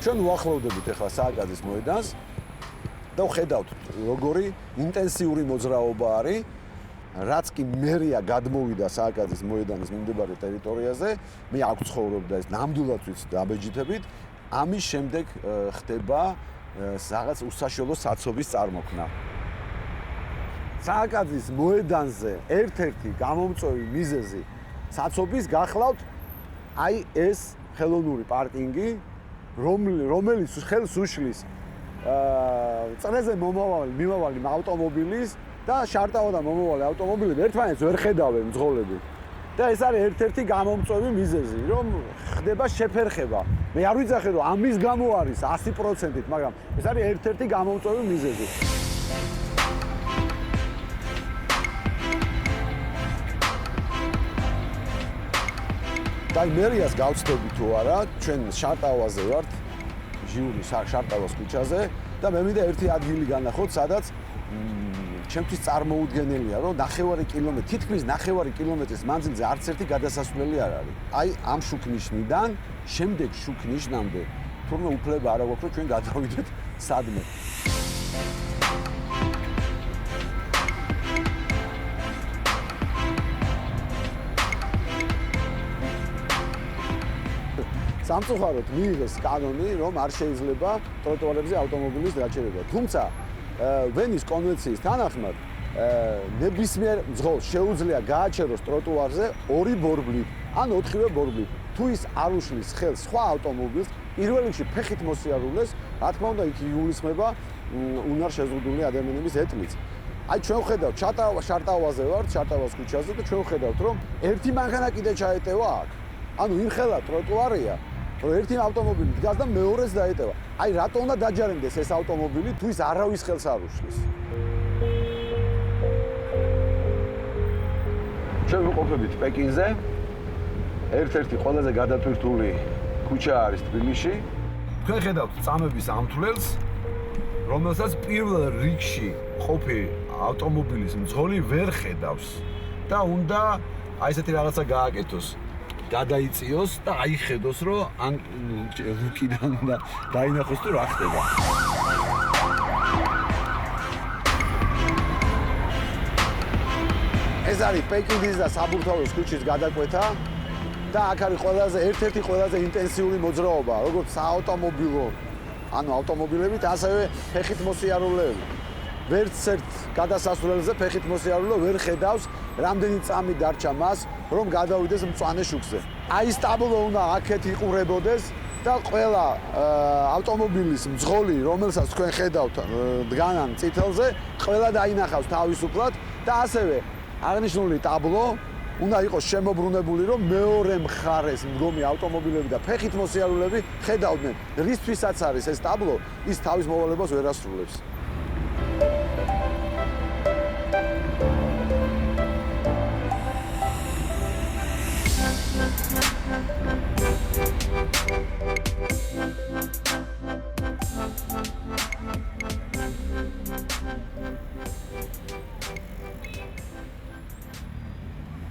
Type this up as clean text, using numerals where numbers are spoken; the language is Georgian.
ჩვენ უახლოვდებით ახლა სააკაძის მოედანს და ვხედავთ როგორი ინტენსიური მოძრაობა არის, რაც კი მერია გადმოვიდა სააკაძის მოედანის მიმდებარე ტერიტორიაზე, მე აქ ცხოვრობდა ეს ნამდვილად ვიცი დაბეჯითებით, ამის შემდეგ ხდება რაღაც უსაშუალო საცობის წარმოქმნა. სააკაძის მოედანზე ერთ-ერთი გამომწვევი მიზეზი საცობის გახლავთ აი ეს ხელოვნური პარკინგი, რომელიც ხელს უშლის წრეზე მიმავალი ავტომობილის და შარტავა და მომავალი ავტომობილები ერთმანეთს ვერ ხედავენ მძღოლები. და ეს არის ერთ-ერთი გამომწვევი მიზეზი, რომ ხდება შეფერხება. მე არ ვიცახე რომ ამის გამო არის 100%-ით, მაგრამ ეს არის ერთ-ერთი გამომწვევი მიზეზი. და მერიას გავცდები თუ არა, ჩვენ შარტავაზე ვართ, ჟიურის შარტავას ქუჩაზე და მე მინდა ერთი ადგილი განახოთ, სადაც ჩემთვის წარმოუდგენელია, რომ თითქმის 9 კილომეტრის მანძილზე არც ერთი გადასასვლელი არ არის. აი ამ შუქნიშნიდან შემდეგ შუქნიშნამდე თურმე უფლება არ აქვს, რომ ჩვენ გადავიდეთ სადმე. სამწუხაროდ მიიღეს კანონი, რომ არ შეიძლება ტროტუარებზე ავტომობილის გაჩერება. თუმცა ვენის კონვენციის თანახმად ნებისმიერ მძღოლს შეუძლია გააჩეროს ტროტუარზე 2 ბორბლით ან 4-ვე ბორბლით. თუ ის არ უშლის ხელს სხვა ავტომობილს, პირველ რიგში ფეხით მოსიარულეს, რა თქმა უნდა, იქ იგულისხმება უნარშეზღუდული ადამიანების ეტლიც. აი ჩვენ ვხედავთ შარტავაზე ვართ, შარტავას ქუჩაზე და ჩვენ ვხედავთ, რომ ერთი მანქანა კიდე ჩაეტევა აქ. ანუ იმხელა ტროტუარია, რომ ერთი ავტომობილი დგას და მეორეს დაეტევა. აი რატო უნდა დაჯარიმდეს ეს ავტომობილი, თუ ის არავის ხელს არ უშლის. ჩვენ ვიყოფებით პეკინზე. ერთ-ერთი ყველაზე გადატვირთული ქუჩა არის თბილისში. თქვენ ხედავთ წამების ამთვლელს, რომელსაც პირველ რიგში ყოფი ავტომობილის მძღოლი ვერ ხედავს და უნდა აი ესეთი რაღაცა გააკეთოს. გადაიწიოს და აიხედოს, რომ ან ლუკიდან უნდა დაინახოს თუ რა ხდება. ეს არის პეკინის და საბურთალოს ქუჩის გადაკვეთა და აქ არის ერთ-ერთი ყველაზე ინტენსიური მოძრაობა, როგორც საავტომობილო, ანუ ავტომობილებით, ასევე ფეხით მოსიარულეები. ვერც ერთ გადასასვლელზე ფეხით მოსიარულე ვერ ხედავს, რამდენი წამი დარჩა მას, რომ გადავიდეს მწვანე შუქზე. აი ეს ტაბლო უნდა აქეთ იყურებოდეს და ყველა ავტომობილის მძღოლი, რომელსაც თქვენ ხედავთ დგანან წითელზე, ყველა დაინახავს თავისუფლად და ასევე აღნიშნული ტაბლო უნდა იყოს შემოbrunებული, რომ მეორე მხარეს მდგომი ავტომობილები და ფეხით მოსიარულეები ხედავდნენ. რისთვისაც არის ეს ტაბლო, ის თავის მოვალებას ვერ ასრულებს.